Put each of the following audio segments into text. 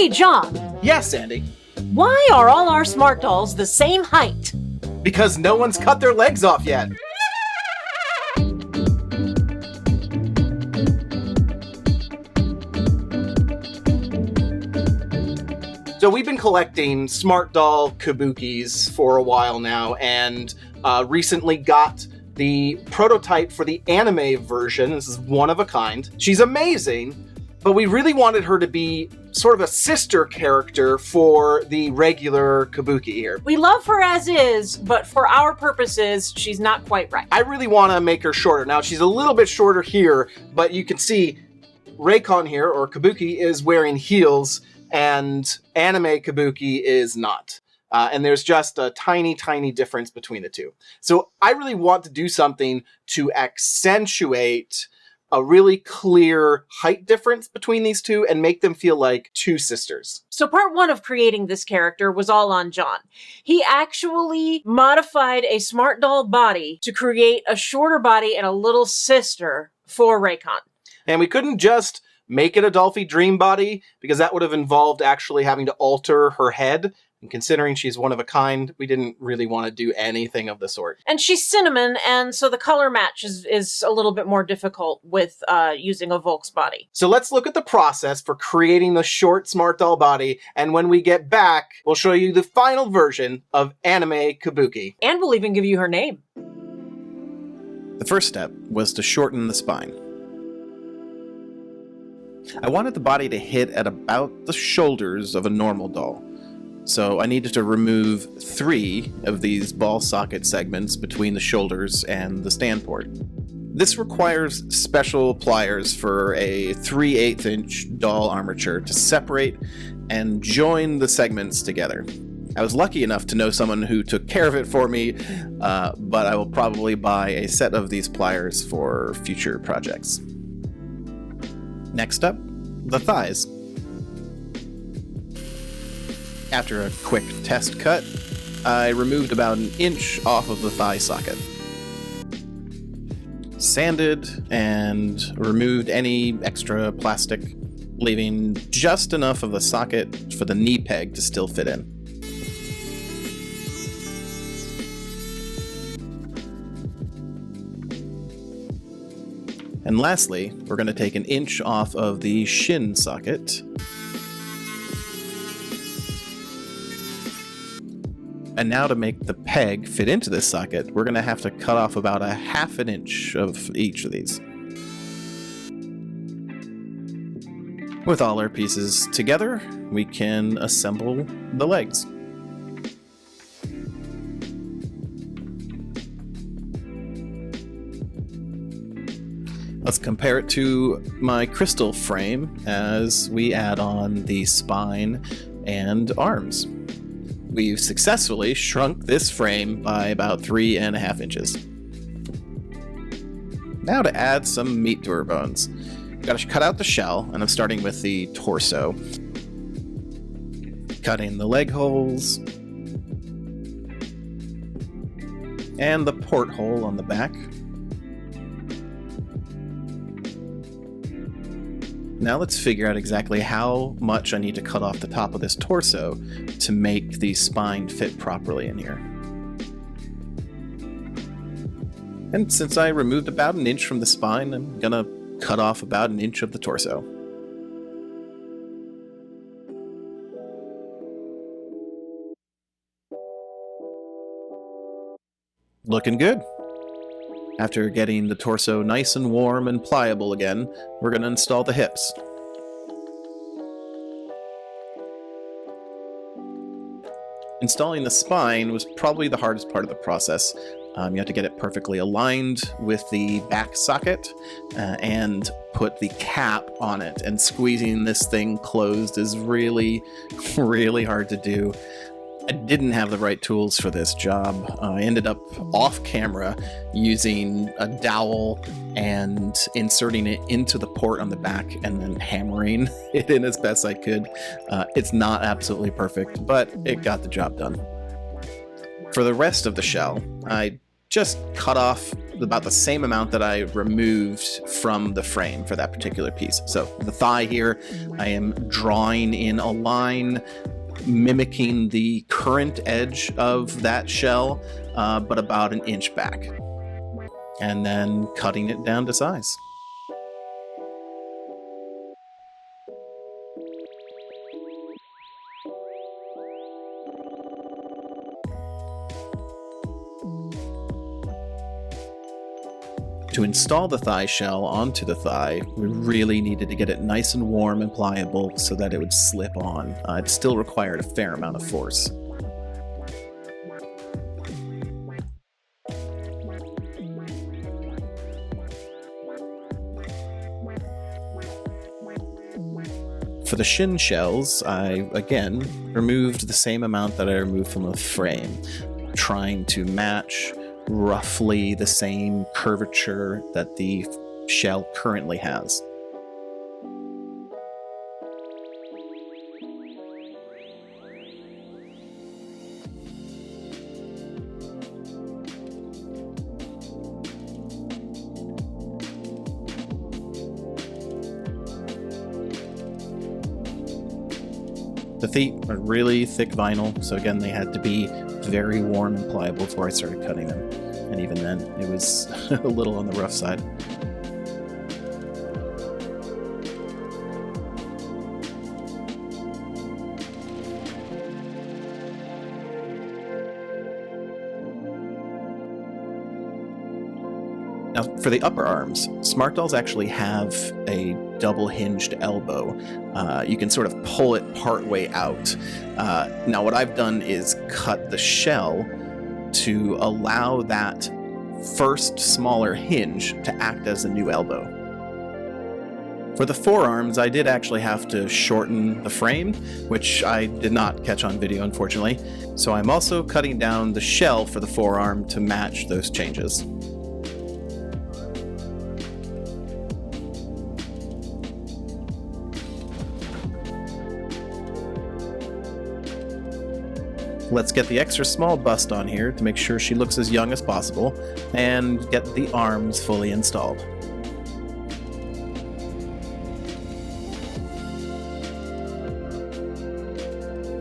Hey, John. Yes, Andy. Why are all our smart dolls the same height? Because no one's cut their legs off yet. So we've been collecting Smart Doll Kabukis for a while now, and recently got the prototype for the anime version. This is one of a kind. She's amazing, but we really wanted her to be sort of a sister character for the regular Kabuki here. We love her as is, but for our purposes, she's not quite right. I really want to make her shorter. Now, she's a little bit shorter here, but you can see Raycon here, or Kabuki, is wearing heels, and anime Kabuki is not. And there's just a tiny, tiny difference between the two. So I really want to do something to accentuate a really clear height difference between these two and make them feel like two sisters. So part one of creating this character was all on John. He actually modified a smart doll body to create a shorter body and a little sister for Raycon. And we couldn't just make it a Dolphy Dream body, because that would have involved actually having to alter her head. And considering she's one of a kind, we didn't really want to do anything of the sort. And she's cinnamon, and so the color match is a little bit more difficult with using a Volk's body. So let's look at the process for creating the short Smart Doll body, and when we get back, we'll show you the final version of Anime Kabuki. And we'll even give you her name. The first step was to shorten the spine. I wanted the body to hit at about the shoulders of a normal doll. So I needed to remove 3 of these ball socket segments between the shoulders and the stand port. This requires special pliers for a 3/8 inch doll armature to separate and join the segments together. I was lucky enough to know someone who took care of it for me, but I will probably buy a set of these pliers for future projects. Next up, the thighs. After a quick test cut, I removed about 1 inch off of the thigh socket. Sanded and removed any extra plastic, leaving just enough of the socket for the knee peg to still fit in. And lastly, we're going to take 1 inch off of the shin socket. And now to make the peg fit into this socket, we're going to have to cut off about 1/2 inch of each of these. With all our pieces together, we can assemble the legs. Let's compare it to my crystal frame as we add on the spine and arms. We've successfully shrunk this frame by about 3.5 inches. Now to add some meat to her bones. Gotta cut out the shell, and I'm starting with the torso. Cutting the leg holes. And the porthole on the back. Now let's figure out exactly how much I need to cut off the top of this torso to make the spine fit properly in here. And since I removed about 1 inch from the spine, I'm gonna cut off about 1 inch of the torso. Looking good. After getting the torso nice and warm and pliable again, we're going to install the hips. Installing the spine was probably the hardest part of the process. You have to get it perfectly aligned with the back socket and put the cap on it. And squeezing this thing closed is really, really hard to do. I didn't have the right tools for this job. I ended up off camera using a dowel and inserting it into the port on the back and then hammering it in as best I could. It's not absolutely perfect, but it got the job done. For the rest of the shell, I just cut off about the same amount that I removed from the frame for that particular piece. So the thigh here, I am drawing in a line mimicking the current edge of that shell, but about an inch back. And then cutting it down to size. To install the thigh shell onto the thigh, we really needed to get it nice and warm and pliable so that it would slip on. It still required a fair amount of force. For the shin shells, I, again, removed the same amount that I removed from the frame, trying to match roughly the same curvature that the shell currently has. The feet are really thick vinyl, so again, they had to be very warm and pliable before I started cutting them. And even then, it was a little on the rough side. Now, for the upper arms, Smart Dolls actually have a double-hinged elbow. You can sort of pull it partway out. Now, what I've done is cut the shell to allow that first smaller hinge to act as a new elbow. For the forearms, I did actually have to shorten the frame, which I did not catch on video, unfortunately. So I'm also cutting down the shell for the forearm to match those changes. Let's get the extra small bust on here to make sure she looks as young as possible, and get the arms fully installed.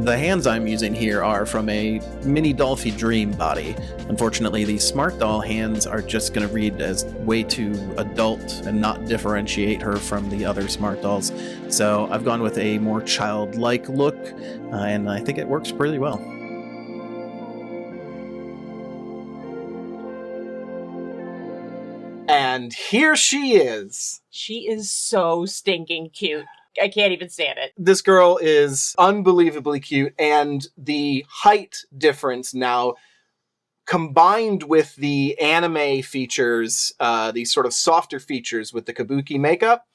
The hands I'm using here are from a mini Dolphy Dream body. Unfortunately, these Smart Doll hands are just going to read as way too adult and not differentiate her from the other Smart Dolls. So I've gone with a more childlike look, and I think it works pretty well. And here she is. She is so stinking cute. I can't even stand it. This girl is unbelievably cute, and the height difference now, combined with the anime features, these sort of softer features with the Kabuki makeup,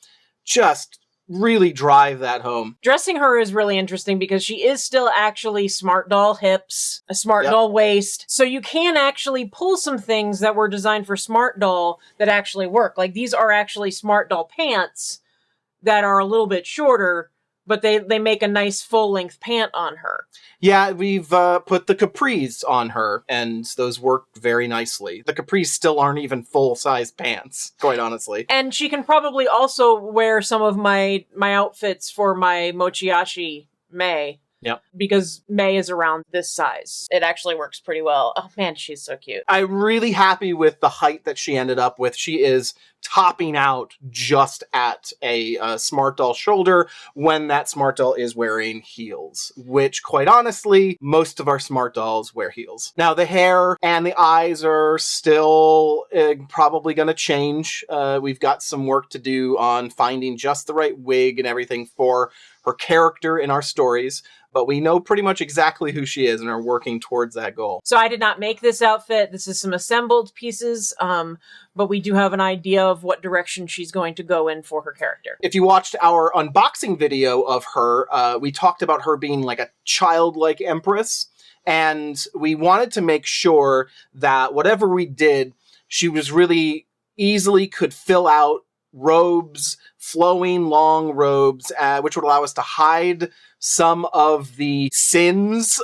just really drive that home. Dressing her is really interesting because she is still actually Smart Doll hips, a Smart Doll waist. So you can actually pull some things that were designed for Smart Doll that actually work. Like these are actually Smart Doll pants that are a little bit shorter, but they make a nice full-length pant on her. Yeah, we've put the capris on her, and those work very nicely. The capris still aren't even full-size pants, quite honestly. And she can probably also wear some of my outfits for my Mochiashi Mei. Yep. Because Mei is around this size. It actually works pretty well. Oh man, she's so cute. I'm really happy with the height that she ended up with. She is topping out just at a Smart Doll shoulder when that Smart Doll is wearing heels, which quite honestly, most of our Smart Dolls wear heels. Now the hair and the eyes are still probably going to change. We've got some work to do on finding just the right wig and everything for her character in our stories, but we know pretty much exactly who she is and are working towards that goal. So I did not make this outfit. This is some assembled pieces, but we do have an idea of what direction she's going to go in for her character. If you watched our unboxing video of her, we talked about her being like a childlike empress, and we wanted to make sure that whatever we did, she was really easily could fill out robes, flowing long robes, which would allow us to hide some of the sins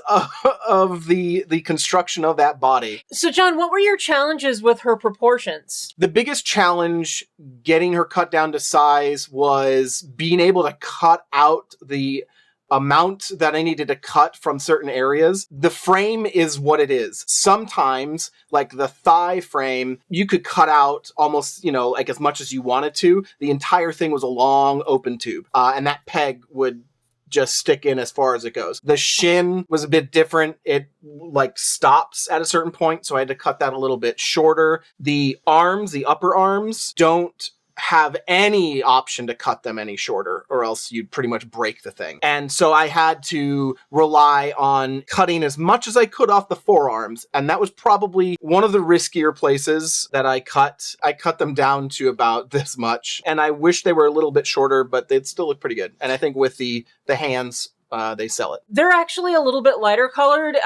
of the construction of that body. So, John, what were your challenges with her proportions? The biggest challenge getting her cut down to size was being able to cut out the amount that I needed to cut from certain areas. The frame is what it is. Sometimes, like the thigh frame, you could cut out almost, like as much as you wanted to. The entire thing was a long open tube, and that peg would just stick in as far as it goes. The shin was a bit different. It like stops at a certain point, so I had to cut that a little bit shorter. The arms, the upper arms, don't have any option to cut them any shorter, or else you'd pretty much break the thing. And so I had to rely on cutting as much as I could off the forearms, and that was probably one of the riskier places that I cut. I cut them down to about this much, and I wish they were a little bit shorter, but they'd still look pretty good. And I think with the hands, they sell it. They're actually a little bit lighter colored.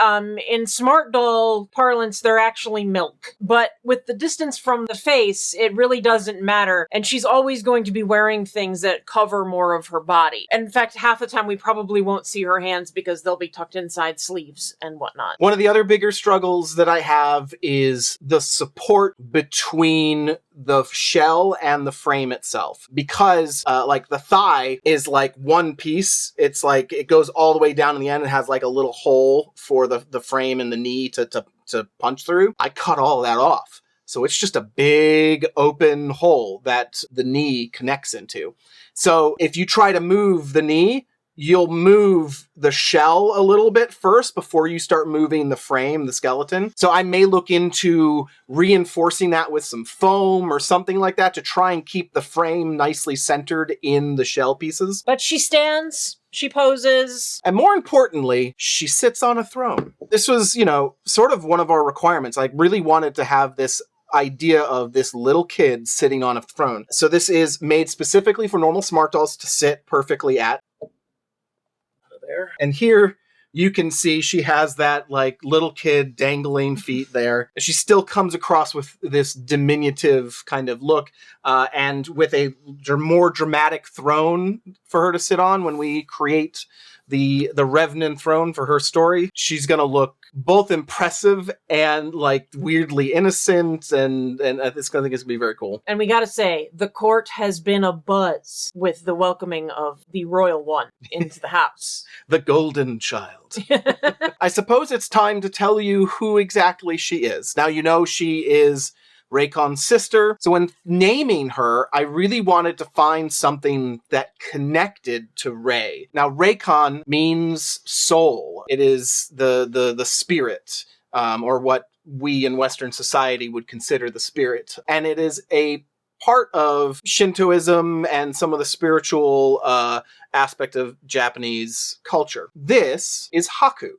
In Smart Doll parlance, they're actually milk. But with the distance from the face, it really doesn't matter. And she's always going to be wearing things that cover more of her body. And in fact, half the time we probably won't see her hands because they'll be tucked inside sleeves and whatnot. One of the other bigger struggles that I have is the support between the shell and the frame itself, because like the thigh is like one piece. It's like it goes all the way down in the end and has like a little hole for the frame and the knee to punch through. I cut all that off, so it's just a big open hole that the knee connects into. So if you try to move the knee, you'll move the shell a little bit first before you start moving the frame, the skeleton. So I may look into reinforcing that with some foam or something like that to try and keep the frame nicely centered in the shell pieces. But she stands, she poses. And more importantly, she sits on a throne. This was, sort of one of our requirements. I really wanted to have this idea of this little kid sitting on a throne. So this is made specifically for normal Smart Dolls to sit perfectly at. There. And here you can see she has that like little kid dangling feet there. She still comes across with this diminutive kind of look, and with a more dramatic throne for her to sit on when we create the Revenant throne for her story. She's gonna look both impressive and like weirdly innocent, and I think it's gonna be very cool. And we gotta say, the court has been abuzz with the welcoming of the royal one into the house. The golden child. I suppose it's time to tell you who exactly she is. Now she is Raycon's sister. So when naming her, I really wanted to find something that connected to Ray. Now, Raycon means soul. It is the spirit, or what we in Western society would consider the spirit. And it is a part of Shintoism and some of the spiritual aspect of Japanese culture. This is Haku.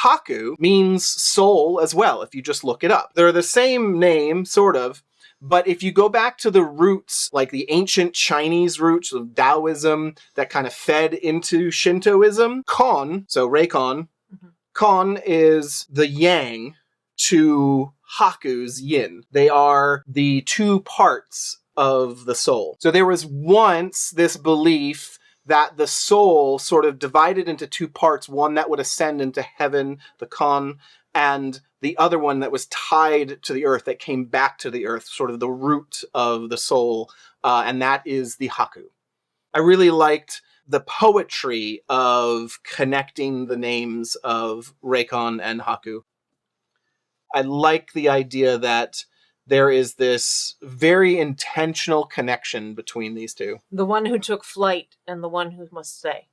Haku means soul as well, if you just look it up. They're the same name, sort of, but if you go back to the roots, like the ancient Chinese roots of Taoism that kind of fed into Shintoism, Kon, so Raycon, Kon is the yang to Haku's yin. They are the two parts of the soul. So there was once this belief that the soul sort of divided into two parts, one that would ascend into heaven, the Kon, and the other one that was tied to the earth, that came back to the earth, sort of the root of the soul, and that is the Haku. I really liked the poetry of connecting the names of Raycon and Haku. I like the idea that there is this very intentional connection between these two. The one who took flight and the one who must stay.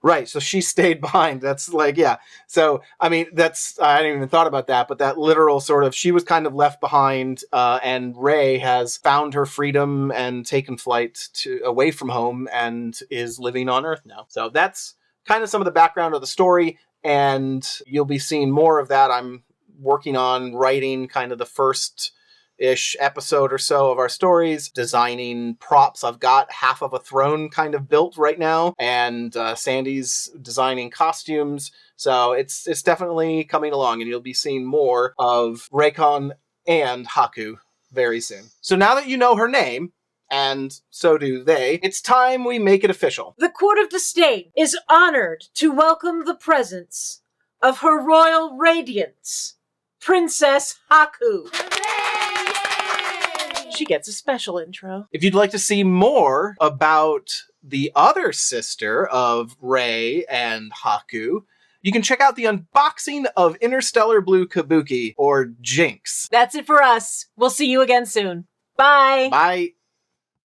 Right, so she stayed behind. That's like, yeah. So, I mean, I hadn't even thought about that, but that literal sort of, she was kind of left behind, and Ray has found her freedom and taken flight away from home and is living on Earth now. So that's kind of some of the background of the story, and you'll be seeing more of that. I'm working on writing kind of the first-ish episode or so of our stories, designing props. I've got half of a throne kind of built right now, and Sandy's designing costumes. So it's definitely coming along, and you'll be seeing more of Raycon and Haku very soon. So now that you know her name, and so do they. It's time we make it official. The Court of the State is honored to welcome the presence of Her Royal Radiance, Princess Haku. She gets a special intro. If you'd like to see more about the other sister of Rei and Haku, you can check out the unboxing of Interstellar Blue Kabuki, or Jinx. That's it for us. We'll see you again soon. Bye. Bye.